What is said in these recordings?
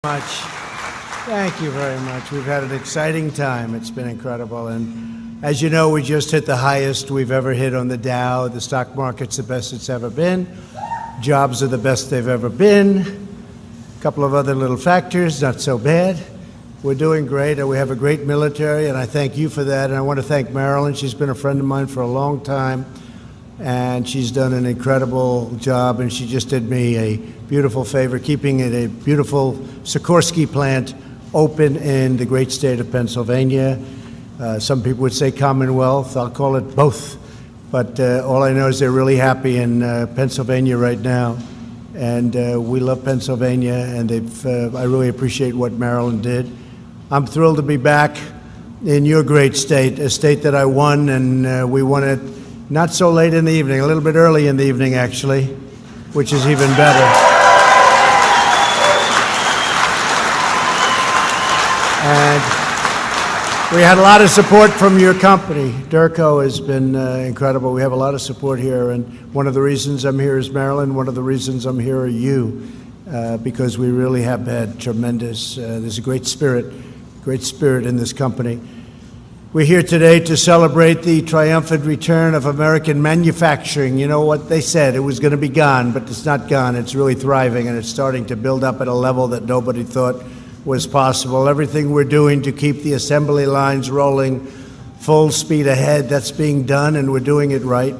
Much. Thank you very much. We've had an exciting time. It's been incredible. And as you know, we just hit the highest we've ever hit on the Dow. The stock market's the best it's ever been. Jobs are the best they've ever been. A couple of other little factors, not so bad. We're doing great, and we have a great military, and I thank you for that. And I want to thank Marilyn. She's been a friend of mine for a long time, and she's done an incredible job, and she just did me a beautiful favor, keeping it a beautiful Sikorsky plant open in the great state of Pennsylvania. Some people would say Commonwealth. I'll call it both. But all I know is they're really happy in Pennsylvania right now. And we love Pennsylvania, and I really appreciate what Maryland did. I'm thrilled to be back in your great state, a state that I won, and we won it not so late in the evening, a little bit early in the evening, actually, which is even better. And we had a lot of support from your company. Derco has been incredible. We have a lot of support here, and one of the reasons I'm here is Marilyn. One of the reasons I'm here are you, because we really have had tremendous, there's a great spirit in this company. We're here today to celebrate the triumphant return of American manufacturing. You know what they said, it was going to be gone, but it's not gone. It's really thriving, and it's starting to build up at a level that nobody thought was possible. Everything we're doing to keep the assembly lines rolling full speed ahead, that's being done, and we're doing it right.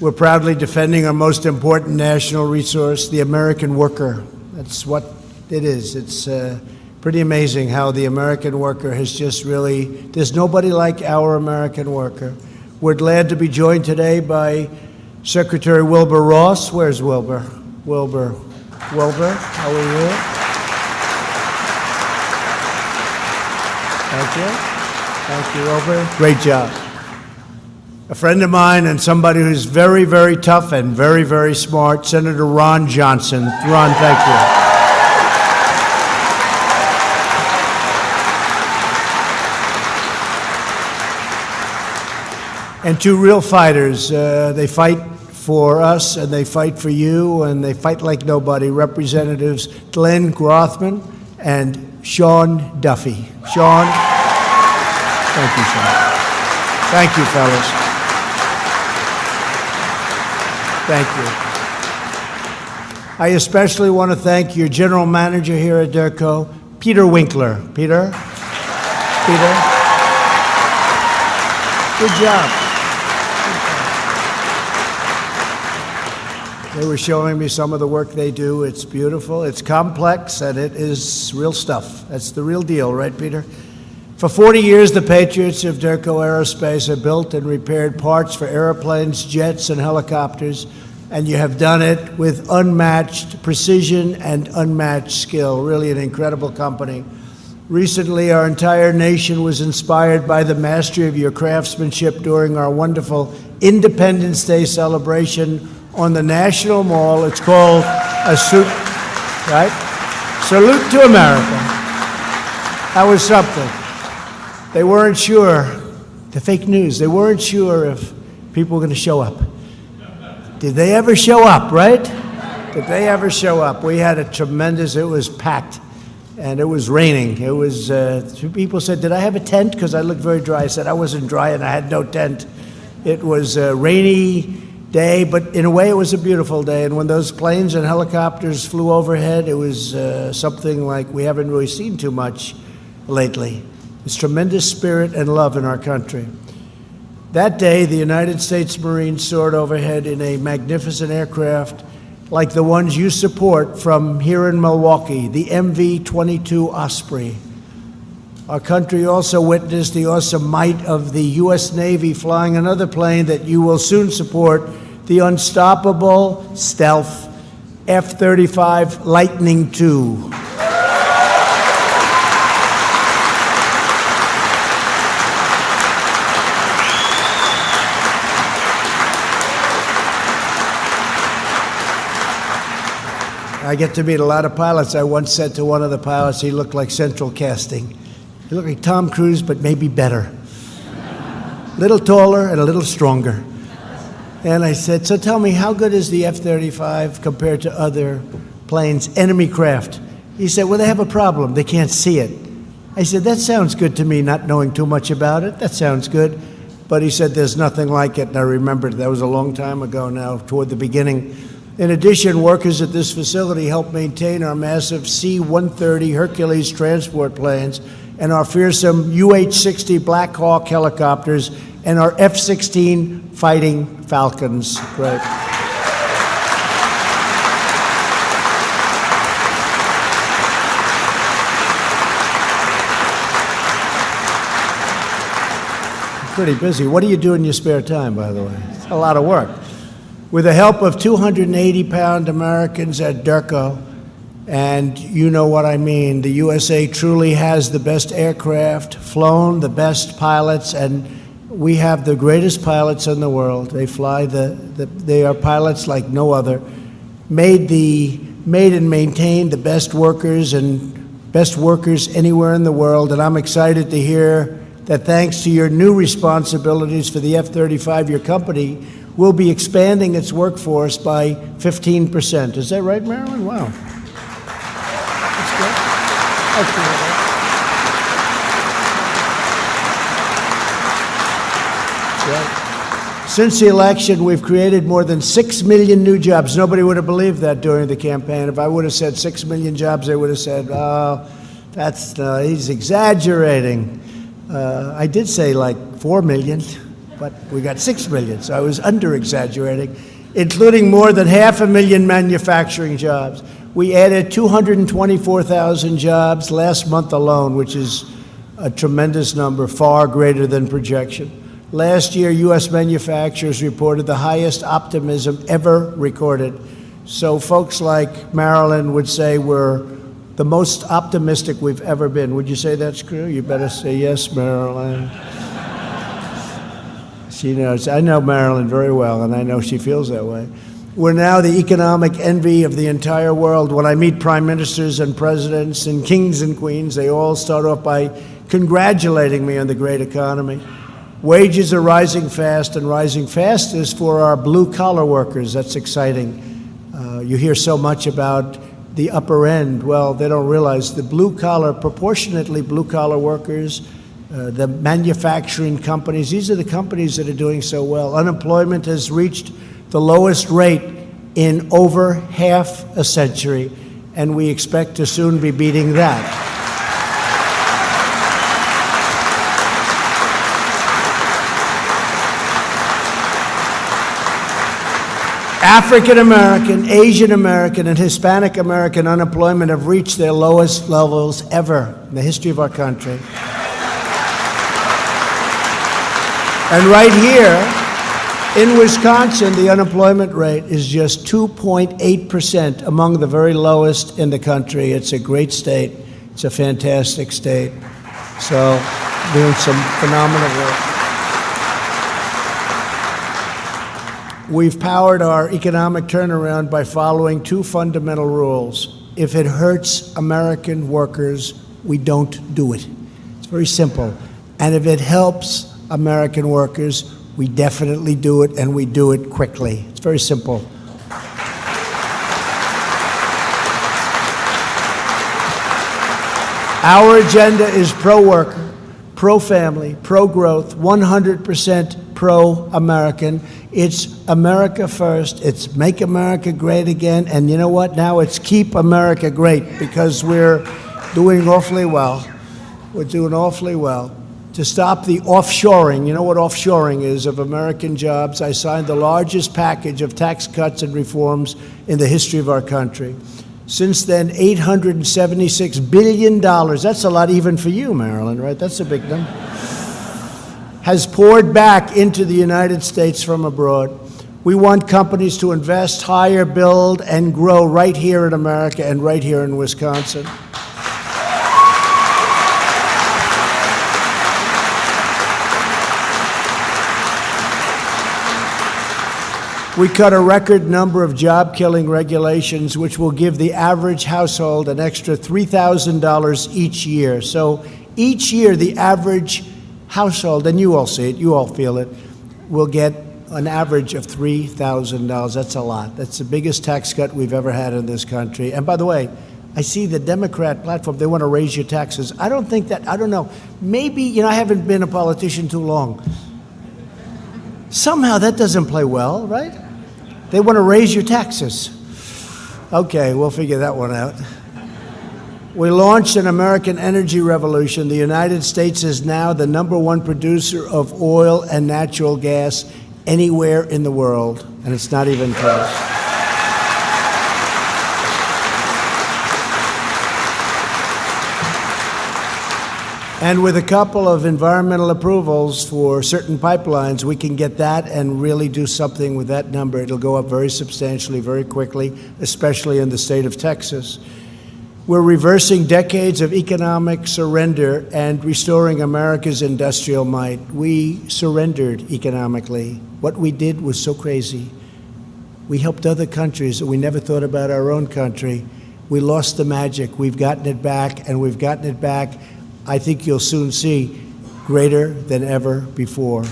We're proudly defending our most important national resource, the American worker. That's what it is. It's pretty amazing how the American worker has just really, there's nobody like our American worker. We're glad to be joined today by Secretary Wilbur Ross. Where's Wilbur? Wilbur, how are you? Thank you, Wilbur. Great job. A friend of mine and somebody who's very, very tough and very, very smart, Senator Ron Johnson. Ron, thank you. And two real fighters. They fight for us, and they fight for you, and they fight like nobody. Representatives Glenn Grothman and Sean Duffy. Sean, thank you, Sean. Thank you, fellas. Thank you. I especially want to thank your general manager here at Derco, Peter Winkler. Peter? Good job. They were showing me some of the work they do. It's beautiful, it's complex, and it is real stuff. That's the real deal, right, Peter? For 40 years, the Patriots of Derco Aerospace have built and repaired parts for airplanes, jets, and helicopters, and you have done it with unmatched precision and unmatched skill. Really an incredible company. Recently, our entire nation was inspired by the mastery of your craftsmanship during our wonderful Independence Day celebration on the National Mall. It's called a suit, right? Salute to America. That was something. They weren't sure, the fake news, they weren't sure if people were going to show up. Did they ever show up, right? Did they ever show up? We had a tremendous, it was packed, and it was raining. It was, people said, did I have a tent? Because I looked very dry. I said I wasn't dry and I had no tent. It was a rainy day, but in a way it was a beautiful day. And when those planes and helicopters flew overhead, it was something like we haven't really seen too much lately. There's tremendous spirit and love in our country. That day, the United States Marines soared overhead in a magnificent aircraft like the ones you support from here in Milwaukee, the MV-22 Osprey. Our country also witnessed the awesome might of the U.S. Navy flying another plane that you will soon support, the unstoppable stealth F-35 Lightning II. I get to meet a lot of pilots. I once said to one of the pilots, he looked like central casting. He looked like Tom Cruise, but maybe better. A little taller and a little stronger. And I said, so tell me, how good is the F-35 compared to other planes, enemy craft? He said, well, they have a problem. They can't see it. I said, that sounds good to me, not knowing too much about it. That sounds good. But he said, there's nothing like it. And I remembered that was a long time ago now, toward the beginning. In addition, workers at this facility help maintain our massive C-130 Hercules transport planes and our fearsome UH-60 Black Hawk helicopters and our F-16 Fighting Falcons. Great. Pretty busy. What do you do in your spare time, by the way? It's a lot of work. With the help of 280-pound Americans at DERCO, and you know what I mean, the USA truly has the best aircraft, flown the best pilots, and we have the greatest pilots in the world. They fly they are pilots like no other. Made and maintained the best workers anywhere in the world, and I'm excited to hear that thanks to your new responsibilities for the F-35, your company will be expanding its workforce by 15%. Is that right, Marilyn? Wow. That's good. That's good. Since the election, we've created more than 6 million new jobs. Nobody would have believed that during the campaign. If I would have said 6 million jobs, they would have said, oh, he's exaggerating. I did say like 4 million, but we got 6 million, so I was under-exaggerating, including more than 500,000 manufacturing jobs. We added 224,000 jobs last month alone, which is a tremendous number, far greater than projection. Last year, U.S. manufacturers reported the highest optimism ever recorded. So folks like Marilyn would say we're the most optimistic we've ever been. Would you say that's true? You better say yes, Marilyn. She knows. I know Marilyn very well, and I know she feels that way. We're now the economic envy of the entire world. When I meet prime ministers and presidents and kings and queens, they all start off by congratulating me on the great economy. Wages are rising fast, and rising fastest for our blue-collar workers. That's exciting. You hear so much about the upper end. Well, they don't realize the blue-collar, proportionately blue-collar workers, the manufacturing companies, these are the companies that are doing so well. Unemployment has reached the lowest rate in over half a century, and we expect to soon be beating that. African American, Asian American, and Hispanic American unemployment have reached their lowest levels ever in the history of our country. And right here in Wisconsin, the unemployment rate is just 2.8%, among the very lowest in the country. It's a great state. It's a fantastic state. So, doing some phenomenal work. We've powered our economic turnaround by following two fundamental rules. If it hurts American workers, we don't do it. It's very simple. And if it helps American workers, we definitely do it, and we do it quickly. It's very simple. Our agenda is pro-worker, pro-family, pro-growth, 100% pro-American. It's America first. It's make America great again. And you know what? Now it's keep America great, because we're doing awfully well. We're doing awfully well. To stop the offshoring, you know what offshoring is, of American jobs, I signed the largest package of tax cuts and reforms in the history of our country. Since then, $876 billion, that's a lot even for you, Marilyn, right? That's a big number. Has poured back into the United States from abroad. We want companies to invest, hire, build, and grow right here in America and right here in Wisconsin. We cut a record number of job-killing regulations, which will give the average household an extra $3,000 each year. So each year, the average household, and you all see it, you all feel it, will get an average of $3,000. That's a lot. That's the biggest tax cut we've ever had in this country. And by the way, I see the Democrat platform, they want to raise your taxes. I don't think that, I don't know. Maybe, I haven't been a politician too long. Somehow that doesn't play well, right? They want to raise your taxes. Okay, we'll figure that one out. We launched an American energy revolution. The United States is now the #1 producer of oil and natural gas anywhere in the world, and it's not even close. And with a couple of environmental approvals for certain pipelines, we can get that and really do something with that number. It'll go up very substantially, very quickly, especially in the state of Texas. We're reversing decades of economic surrender and restoring America's industrial might. We surrendered economically. What we did was so crazy. We helped other countries that we never thought about our own country. We lost the magic. We've gotten it back, and we've gotten it back, I think you'll soon see, greater than ever before.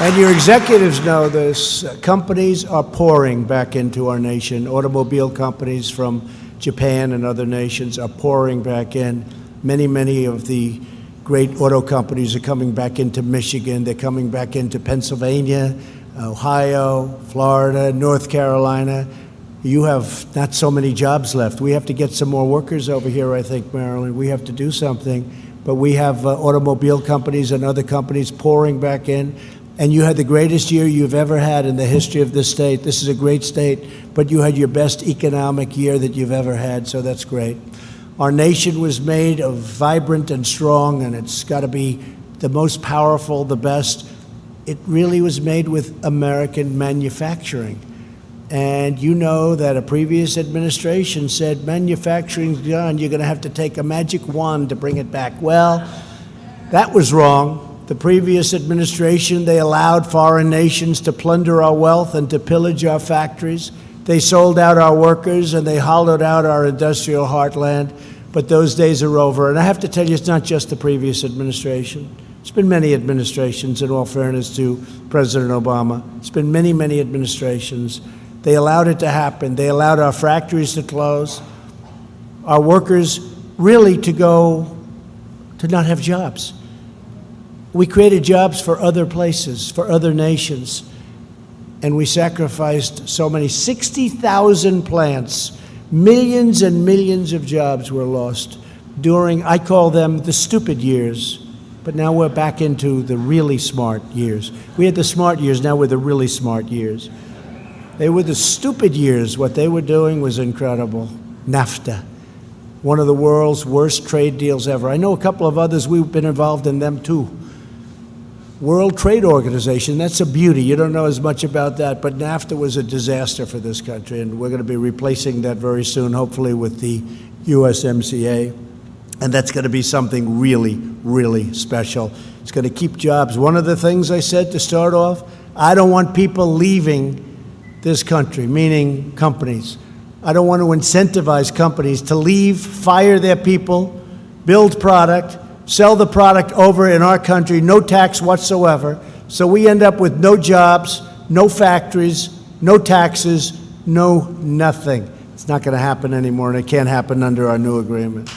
And your executives know this. Companies are pouring back into our nation. Automobile companies from Japan and other nations are pouring back in. Many of the great auto companies are coming back into Michigan. They're coming back into Pennsylvania, Ohio, Florida, North Carolina. You have not so many jobs left. We have to get some more workers over here, I think, Maryland. We have to do something. But we have automobile companies and other companies pouring back in. And you had the greatest year you've ever had in the history of this state. This is a great state, but you had your best economic year that you've ever had, so that's great. Our nation was made of vibrant and strong, and it's got to be the most powerful, the best. It really was made with American manufacturing. And you know that a previous administration said, manufacturing's gone, you're going to have to take a magic wand to bring it back. Well, that was wrong. The previous administration, they allowed foreign nations to plunder our wealth and to pillage our factories. They sold out our workers and they hollowed out our industrial heartland. But those days are over. And I have to tell you, it's not just the previous administration. It's been many administrations, in all fairness to President Obama. It's been many administrations. They allowed it to happen. They allowed our factories to close, our workers really to not have jobs. We created jobs for other places, for other nations, and we sacrificed so many, 60,000 plants, millions and millions of jobs were lost during, I call them the stupid years, but now we're back into the really smart years. We had the smart years, now we're the really smart years. They were the stupid years. What they were doing was incredible. NAFTA, one of the world's worst trade deals ever. I know a couple of others, we've been involved in them too. World Trade Organization, that's a beauty. You don't know as much about that, but NAFTA was a disaster for this country, and we're going to be replacing that very soon, hopefully with the USMCA, and that's going to be something really special. It's going to keep jobs. One of the things I said to start off, I don't want people leaving this country, meaning companies. I don't want to incentivize companies to leave, fire their people, build product, sell the product over in our country, no tax whatsoever. So we end up with no jobs, no factories, no taxes, no nothing. It's not going to happen anymore, and it can't happen under our new agreement.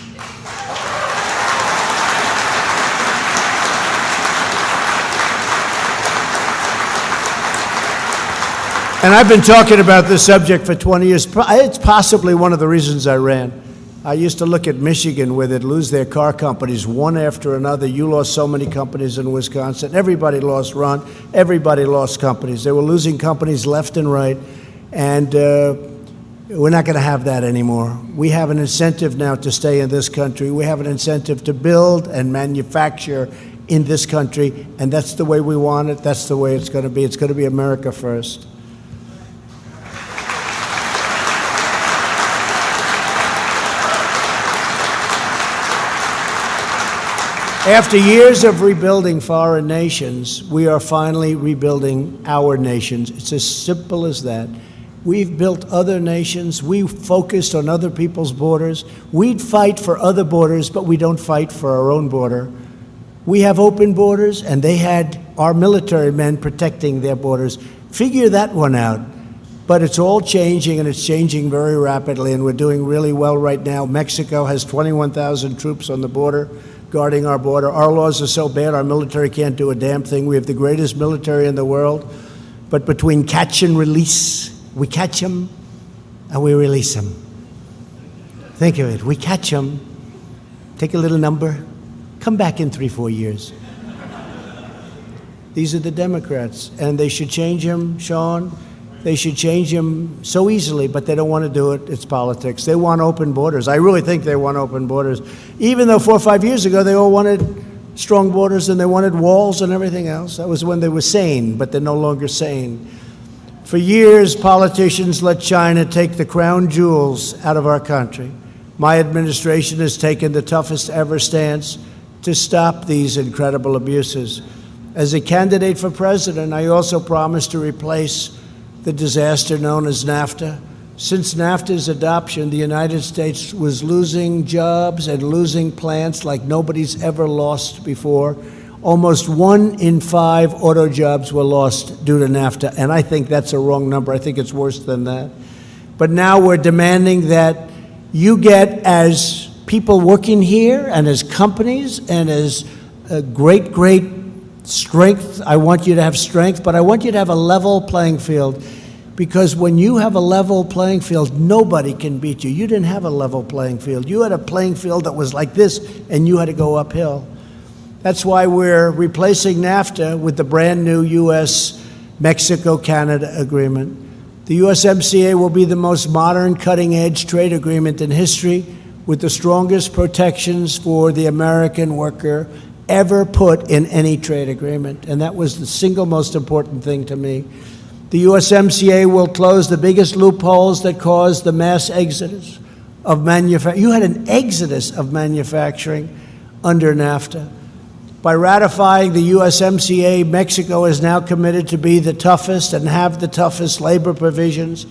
And I've been talking about this subject for 20 years. It's possibly one of the reasons I ran. I used to look at Michigan, where they'd lose their car companies one after another. You lost so many companies in Wisconsin. Everybody lost, Ron. Everybody lost companies. They were losing companies left and right, and we're not going to have that anymore. We have an incentive now to stay in this country. We have an incentive to build and manufacture in this country, and that's the way we want it. That's the way it's going to be. It's going to be America first. After years of rebuilding foreign nations, we are finally rebuilding our nations. It's as simple as that. We've built other nations. We focused on other people's borders. We'd fight for other borders, but we don't fight for our own border. We have open borders, and they had our military men protecting their borders. Figure that one out. But it's all changing, and it's changing very rapidly, and we're doing really well right now. Mexico has 21,000 troops on the border, guarding our border. Our laws are so bad, our military can't do a damn thing. We have the greatest military in the world. But between catch and release, we catch them and we release them. Think of it. We catch them, take a little number, come back in 3-4 years. These are the Democrats, and they should change them, Sean. They should change them so easily, but they don't want to do it. It's politics. They want open borders. I really think they want open borders. Even though 4 or 5 years ago, they all wanted strong borders and they wanted walls and everything else. That was when they were sane, but they're no longer sane. For years, politicians let China take the crown jewels out of our country. My administration has taken the toughest ever stance to stop these incredible abuses. As a candidate for president, I also promised to replace the disaster known as NAFTA. Since NAFTA's adoption, the United States was losing jobs and losing plants like nobody's ever lost before. Almost 1 in 5 auto jobs were lost due to NAFTA, and I think that's a wrong number. I think it's worse than that. But now we're demanding that you get, as people working here and as companies and as a great strength. I want you to have strength, but I want you to have a level playing field, because when you have a level playing field, nobody can beat you. You didn't have a level playing field. You had a playing field that was like this, and you had to go uphill. That's why we're replacing NAFTA with the brand new US-Mexico-Canada agreement. The USMCA will be the most modern, cutting-edge trade agreement in history, with the strongest protections for the American worker ever put in any trade agreement, and that was the single most important thing to me. The USMCA will close the biggest loopholes that caused the mass exodus of manufacturing. You had an exodus of manufacturing under NAFTA. By ratifying the USMCA, Mexico is now committed to be the toughest and have the toughest labor provisions,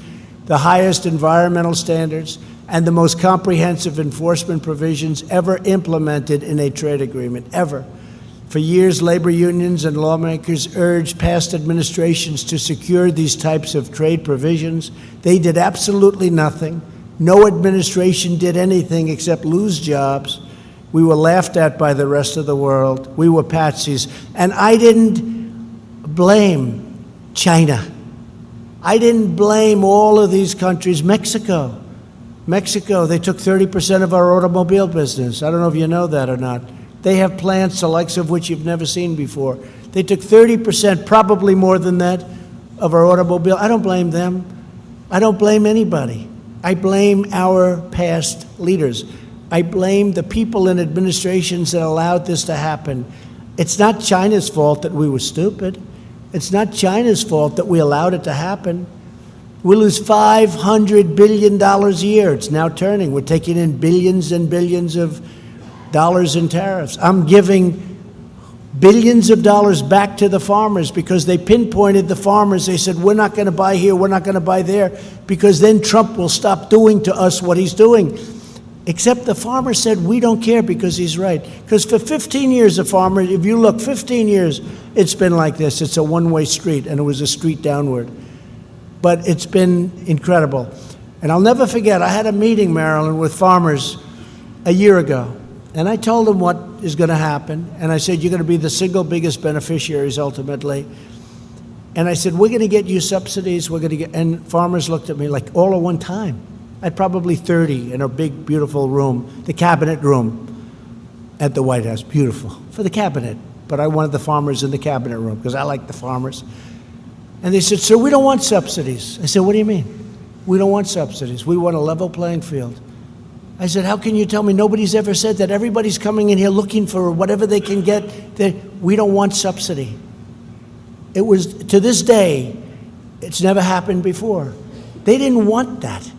the highest environmental standards, and the most comprehensive enforcement provisions ever implemented in a trade agreement, ever. For years, labor unions and lawmakers urged past administrations to secure these types of trade provisions. They did absolutely nothing. No administration did anything except lose jobs. We were laughed at by the rest of the world. We were patsies. And I didn't blame China. I didn't blame all of these countries. Mexico, they took 30% of our automobile business. I don't know if you know that or not. They have plants the likes of which you've never seen before. They took 30%, probably more than that, of our automobile. I don't blame them. I don't blame anybody. I blame our past leaders. I blame the people in administrations that allowed this to happen. It's not China's fault that we were stupid. It's not China's fault that we allowed it to happen. We lose $500 billion a year. It's now turning. We're taking in billions and billions of dollars in tariffs. I'm giving billions of dollars back to the farmers because they pinpointed the farmers. They said, we're not going to buy here, we're not going to buy there, because then Trump will stop doing to us what he's doing. Except the farmer said, we don't care, because he's right. Because for 15 years, the farmer, if you look, 15 years, it's been like this. It's a one-way street, and it was a street downward. But it's been incredible. And I'll never forget, I had a meeting, Marilyn, with farmers a year ago. And I told them what is going to happen. And I said, you're going to be the single biggest beneficiaries ultimately. And I said, we're going to get you subsidies. We're going to get, and farmers looked at me like all at one time. I had probably 30 in a big, beautiful room, the cabinet room at the White House. Beautiful for the cabinet. But I wanted the farmers in the cabinet room because I like the farmers. And they said, sir, we don't want subsidies. I said, what do you mean? We don't want subsidies. We want a level playing field. I said, how can you tell me? Nobody's ever said that. Everybody's coming in here looking for whatever they can get. We don't want subsidy. It was, to this day, it's never happened before. They didn't want that.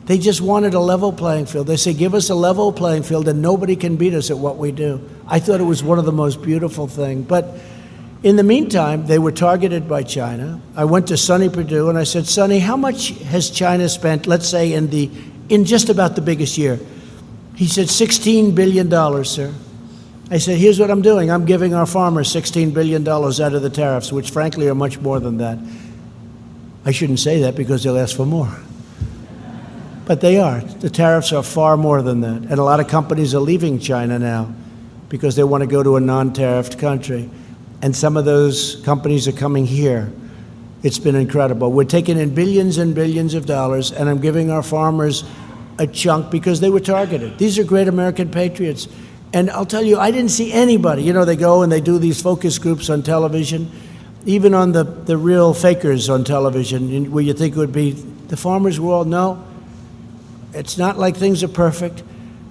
They just wanted a level playing field. They say, give us a level playing field and nobody can beat us at what we do. I thought it was one of the most beautiful things. But in the meantime, they were targeted by China. I went to Sonny Perdue and I said, Sonny, how much has China spent, let's say, in just about the biggest year? He said, $16 billion, sir. I said, here's what I'm doing. I'm giving our farmers $16 billion out of the tariffs, which frankly are much more than that. I shouldn't say that because they'll ask for more. But they are. The tariffs are far more than that. And a lot of companies are leaving China now because they want to go to a non-tariffed country. And some of those companies are coming here. It's been incredible. We're taking in billions and billions of dollars, and I'm giving our farmers a chunk because they were targeted. These are great American patriots. And I'll tell you, I didn't see anybody. You know, they go and they do these focus groups on television, even on the real fakers on television, where you think it would be the farmers' world. No, it's not like things are perfect,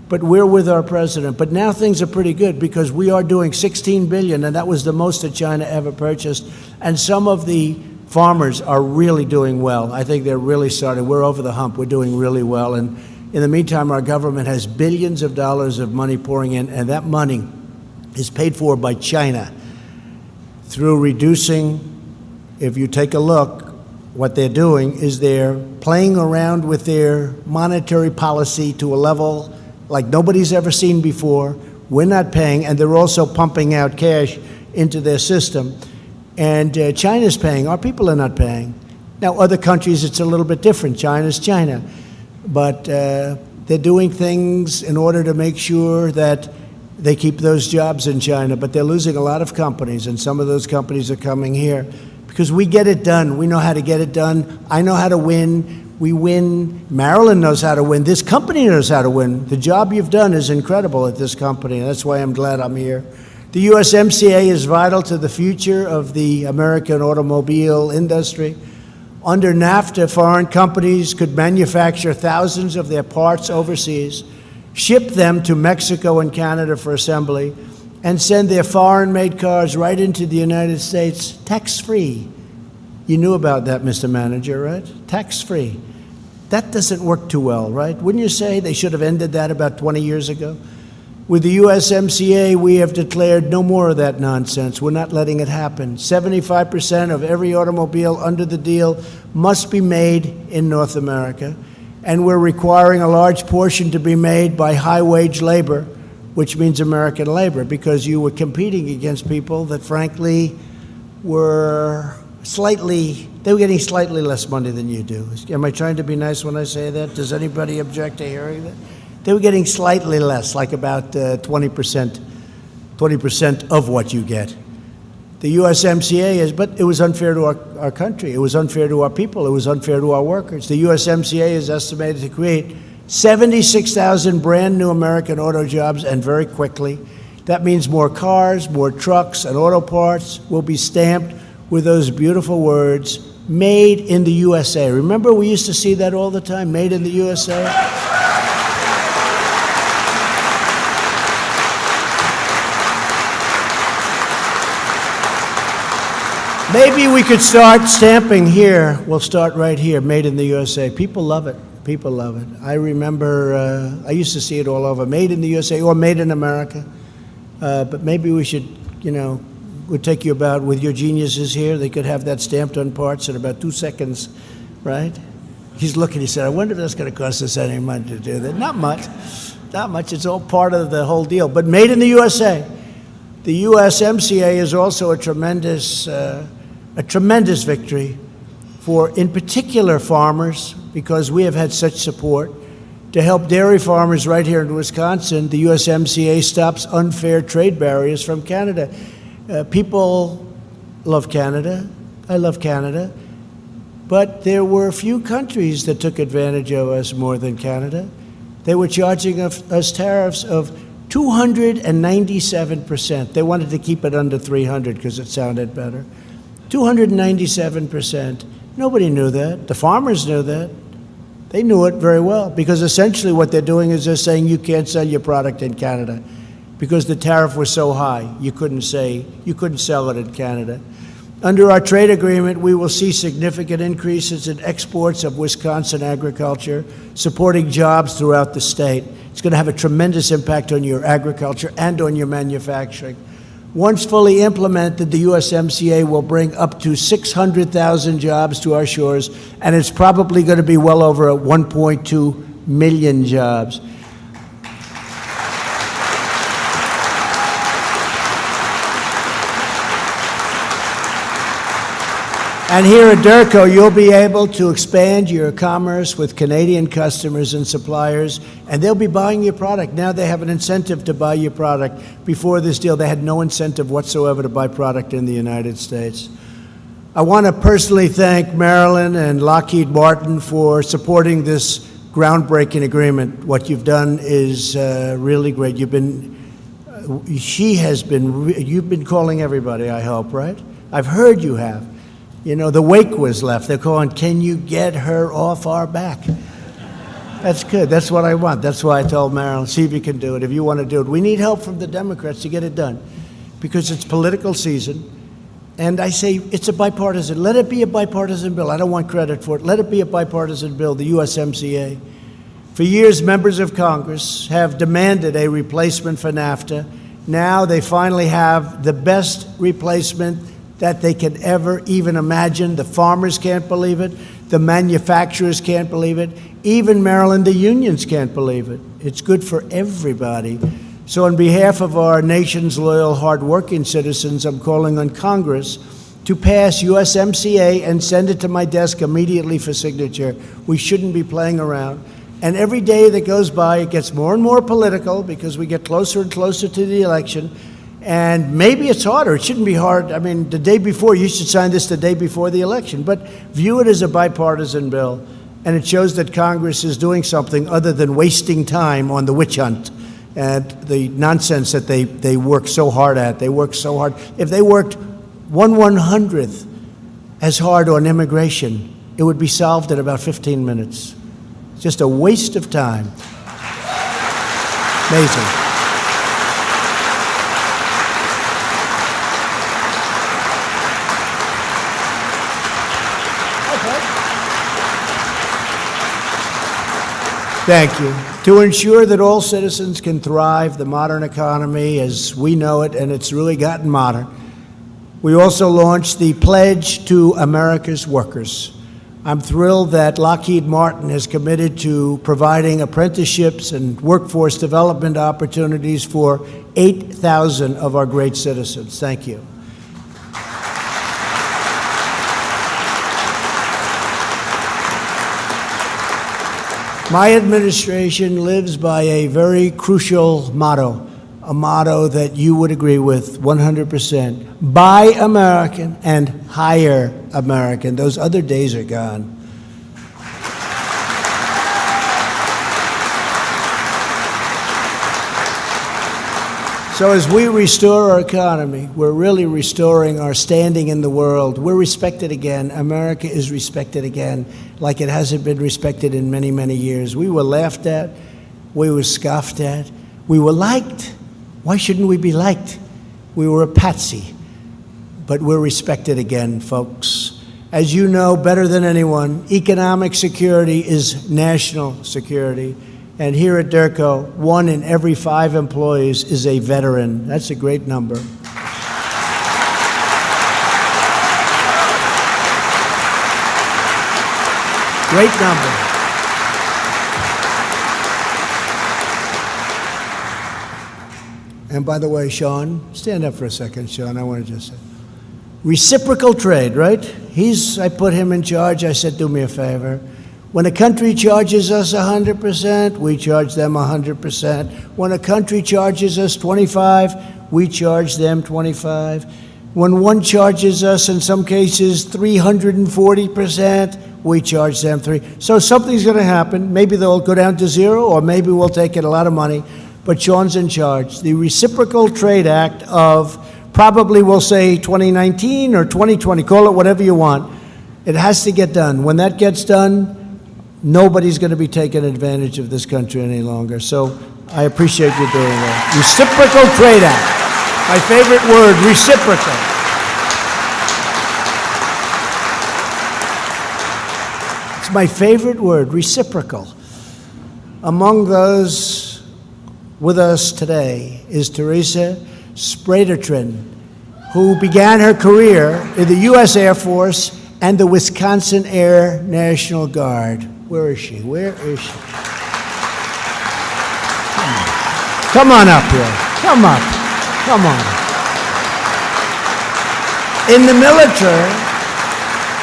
but we're with our president. But now things are pretty good because we are doing $16 billion, and that was the most that China ever purchased. And some of the farmers are really doing well. I think they're really starting. We're over the hump. We're doing really well. And in the meantime, our government has billions of dollars of money pouring in, and that money is paid for by China through reducing. If you take a look, what they're doing is they're playing around with their monetary policy to a level like nobody's ever seen before. We're not paying, and they're also pumping out cash into their system. And China's paying. Our people are not paying. Now, other countries, it's a little bit different. China's China. But they're doing things in order to make sure that they keep those jobs in China. But they're losing a lot of companies, and some of those companies are coming here because we get it done. We know how to get it done. I know how to win. We win. Maryland knows how to win. This company knows how to win. The job you've done is incredible at this company. That's why I'm glad I'm here. The USMCA is vital to the future of the American automobile industry. Under NAFTA, foreign companies could manufacture thousands of their parts overseas, ship them to Mexico and Canada for assembly, and send their foreign-made cars right into the United States tax-free. You knew about that, Mr. Manager, right? Tax-free. That doesn't work too well, right? Wouldn't you say they should have ended that about 20 years ago? With the USMCA, we have declared no more of that nonsense. We're not letting it happen. 75% of every automobile under the deal must be made in North America, and we're requiring a large portion to be made by high-wage labor, which means American labor, because you were competing against people that, frankly, were getting slightly less money than you do. Am I trying to be nice when I say that? Does anybody object to hearing that? They were getting slightly less, like about 20% of what you get. The USMCA is, but it was unfair to our country. It was unfair to our people. It was unfair to our workers. The USMCA is estimated to create 76,000 brand new American auto jobs, and very quickly. That means more cars, more trucks, and auto parts will be stamped with those beautiful words, made in the USA. Remember, we used to see that all the time, made in the USA? Maybe we could start stamping here. We'll start right here, made in the USA. People love it. People love it. I remember, I used to see it all over, made in the USA or made in America. But maybe we should, would take you about, with your geniuses here, they could have that stamped on parts in about 2 seconds, right? He's looking, he said, I wonder if that's going to cost us any money to do that. Not much. Not much. It's all part of the whole deal. But made in the USA. The USMCA is also a tremendous victory for, in particular, farmers, because we have had such support. To help dairy farmers right here in Wisconsin, the USMCA stops unfair trade barriers from Canada. People love Canada. I love Canada. But there were a few countries that took advantage of us more than Canada. They were charging us tariffs of 297%. They wanted to keep it under 300 because it sounded better. 297%. Nobody knew that. The farmers knew that. They knew it very well, because essentially what they're doing is they're saying you can't sell your product in Canada because the tariff was so high. You couldn't sell it in Canada. Under our trade agreement, we will see significant increases in exports of Wisconsin agriculture, supporting jobs throughout the state. It's going to have a tremendous impact on your agriculture and on your manufacturing. Once fully implemented, the USMCA will bring up to 600,000 jobs to our shores, and it's probably going to be well over 1.2 million jobs. And here at Derco, you'll be able to expand your commerce with Canadian customers and suppliers, and they'll be buying your product. Now they have an incentive to buy your product. Before this deal, they had no incentive whatsoever to buy product in the United States. I want to personally thank Marilyn and Lockheed Martin for supporting this groundbreaking agreement. What you've done is really great. You've been calling everybody, I hope, right? I've heard you have. You know, the wake was left. They're calling, can you get her off our back? That's good. That's what I want. That's why I told Marilyn, see if you can do it, if you want to do it. We need help from the Democrats to get it done because it's political season. And I say it's a bipartisan. Let it be a bipartisan bill. I don't want credit for it. Let it be a bipartisan bill, the USMCA. For years, members of Congress have demanded a replacement for NAFTA. Now they finally have the best replacement that they could ever even imagine. The farmers can't believe it. The manufacturers can't believe it. Even Maryland, the unions can't believe it. It's good for everybody. So on behalf of our nation's loyal, hardworking citizens, I'm calling on Congress to pass USMCA and send it to my desk immediately for signature. We shouldn't be playing around. And every day that goes by, it gets more and more political because we get closer and closer to the election. And maybe it's harder. It shouldn't be hard. I mean, the day before, you should sign this the day before the election. But view it as a bipartisan bill. And it shows that Congress is doing something other than wasting time on the witch hunt and the nonsense that they work so hard at. They work so hard. If they worked 1/100th as hard on immigration, it would be solved in about 15 minutes. It's just a waste of time. Amazing. Thank you. To ensure that all citizens can thrive, the modern economy as we know it, and it's really gotten modern, we also launched the Pledge to America's Workers. I'm thrilled that Lockheed Martin has committed to providing apprenticeships and workforce development opportunities for 8,000 of our great citizens. Thank you. My administration lives by a very crucial motto, a motto that you would agree with 100%. Buy American and hire American. Those other days are gone. So as we restore our economy, we're really restoring our standing in the world. We're respected again. America is respected again like it hasn't been respected in many, many years. We were laughed at. We were scoffed at. We were liked. Why shouldn't we be liked? We were a patsy. But we're respected again, folks. As you know better than anyone, economic security is national security. And here at Derco, 1 in every 5 employees is a veteran. That's a great number. Great number. And by the way, Sean, stand up for a second, Sean. I want to just say, reciprocal trade, right? I put him in charge. I said, do me a favor. When a country charges us 100%, we charge them 100%. When a country charges us 25, we charge them 25. When one charges us, in some cases, 340%, we charge them 3. So something's going to happen. Maybe they'll go down to 0, or maybe we'll take in a lot of money. But Sean's in charge. The Reciprocal Trade Act of probably, we'll say, 2019 or 2020, call it whatever you want. It has to get done. When that gets done, nobody's going to be taking advantage of this country any longer. So I appreciate you doing that. Reciprocal Trade Act. My favorite word, reciprocal. It's my favorite word, reciprocal. Among those with us today is Teresa Spradertrin, who began her career in the U.S. Air Force and the Wisconsin Air National Guard. Where is she? Where is she? Come on up here. Come up. Come on. In the military,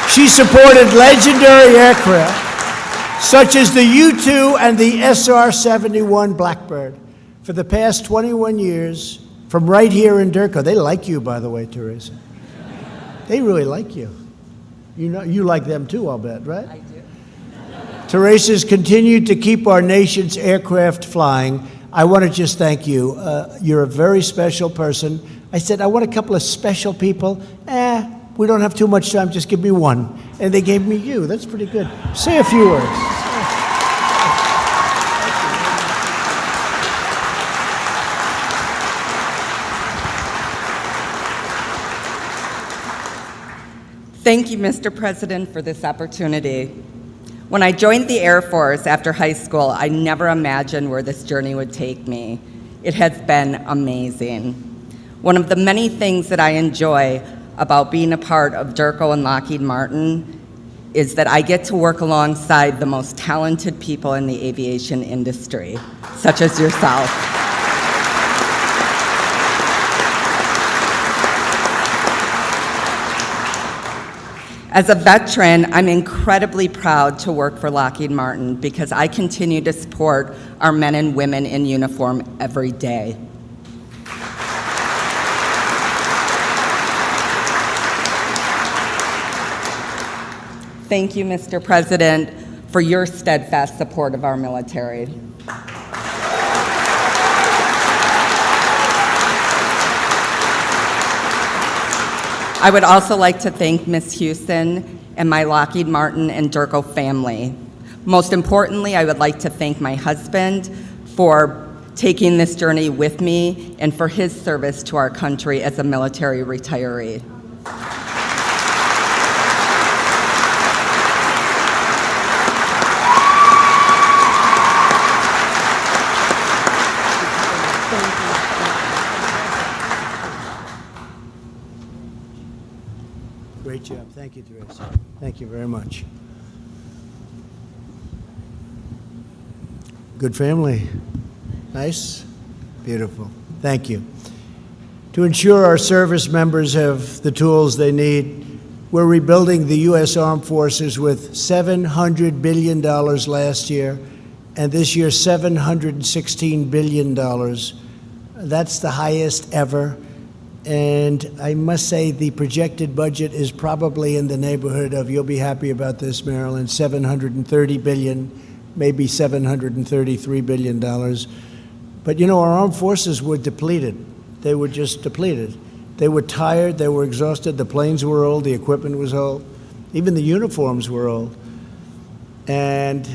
She supported legendary aircraft, such as the U-2 and the SR-71 Blackbird, for the past 21 years, from right here in Durko. They like you, by the way, Teresa. They really like you. You know, you like them too, I'll bet, right? I do. Teresa's continued to keep our nation's aircraft flying. I want to just thank you. You're a very special person. I said, I want a couple of special people. We don't have too much time, just give me one. And they gave me you. That's pretty good. Say a few words. Thank you, Mr. President, for this opportunity. When I joined the Air Force after high school, I never imagined where this journey would take me. It has been amazing. One of the many things that I enjoy about being a part of Durko and Lockheed Martin is that I get to work alongside the most talented people in the aviation industry, such as yourself. As a veteran, I'm incredibly proud to work for Lockheed Martin because I continue to support our men and women in uniform every day. Thank you, Mr. President, for your steadfast support of our military. I would also like to thank Ms. Houston and my Lockheed Martin and Durko family. Most importantly, I would like to thank my husband for taking this journey with me and for his service to our country as a military retiree. Great job. Thank you, Teresa. Thank you very much. Good family. Nice? Beautiful. Thank you. To ensure our service members have the tools they need, we're rebuilding the U.S. Armed Forces with $700 billion last year, and this year $716 billion. That's the highest ever. And I must say the projected budget is probably in the neighborhood of, you'll be happy about this, Marilyn, $730 billion, maybe $733 billion. But you know, our armed forces were depleted. They were just depleted. They were tired, they were exhausted, the planes were old, the equipment was old, even the uniforms were old. And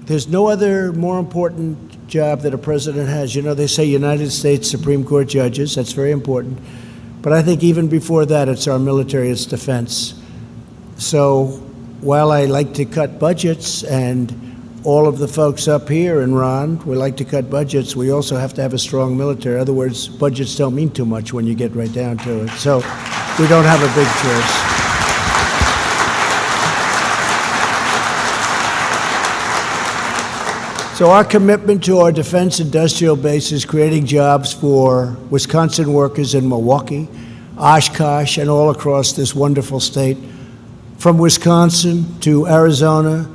there's no other more important job that a president has. You know, they say United States Supreme Court judges, that's very important. But I think even before that, it's our military, it's defense. So while I like to cut budgets, and all of the folks up here and Ron, we like to cut budgets, we also have to have a strong military. In other words, budgets don't mean too much when you get right down to it. So we don't have a big choice. So our commitment to our defense industrial base is creating jobs for Wisconsin workers in Milwaukee, Oshkosh, and all across this wonderful state. From Wisconsin to Arizona,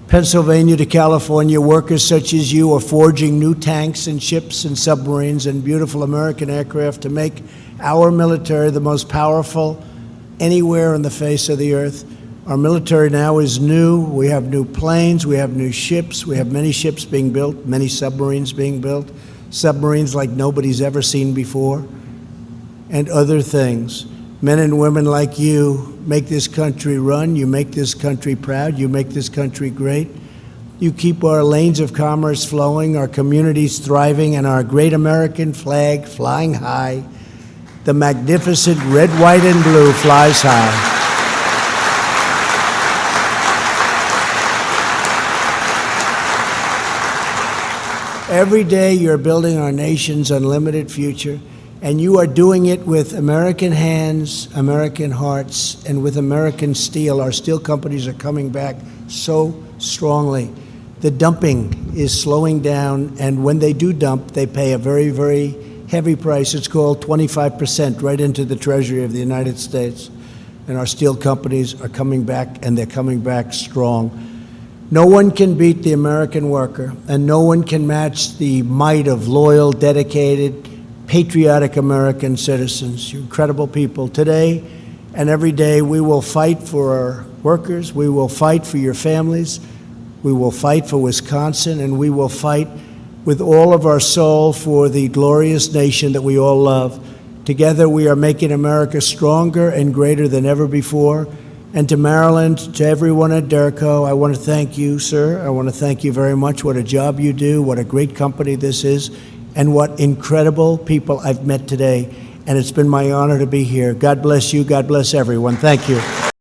Pennsylvania to California, workers such as you are forging new tanks and ships and submarines and beautiful American aircraft to make our military the most powerful anywhere on the face of the earth. Our military now is new. We have new planes, we have new ships, we have many ships being built, many submarines being built, submarines like nobody's ever seen before, and other things. Men and women like you make this country run, you make this country proud, you make this country great. You keep our lanes of commerce flowing, our communities thriving, and our great American flag flying high. The magnificent red, white, and blue flies high. Every day you're building our nation's unlimited future, and you are doing it with American hands, American hearts, and with American steel. Our steel companies are coming back so strongly. The dumping is slowing down, and when they do dump, they pay a very, very heavy price. It's called 25% right into the Treasury of the United States. and our steel companies are coming back, and they're coming back strong. No one can beat the American worker, and no one can match the might of loyal, dedicated, patriotic American citizens. You're incredible people. Today and every day, we will fight for our workers. We will fight for your families. We will fight for Wisconsin, and we will fight with all of our soul for the glorious nation that we all love. Together, we are making America stronger and greater than ever before. And to Maryland, to everyone at Derco, I want to thank you, sir. I want to thank you very much. What a job you do, what a great company this is, and what incredible people I've met today. And it's been my honor to be here. God bless you. God bless everyone. Thank you.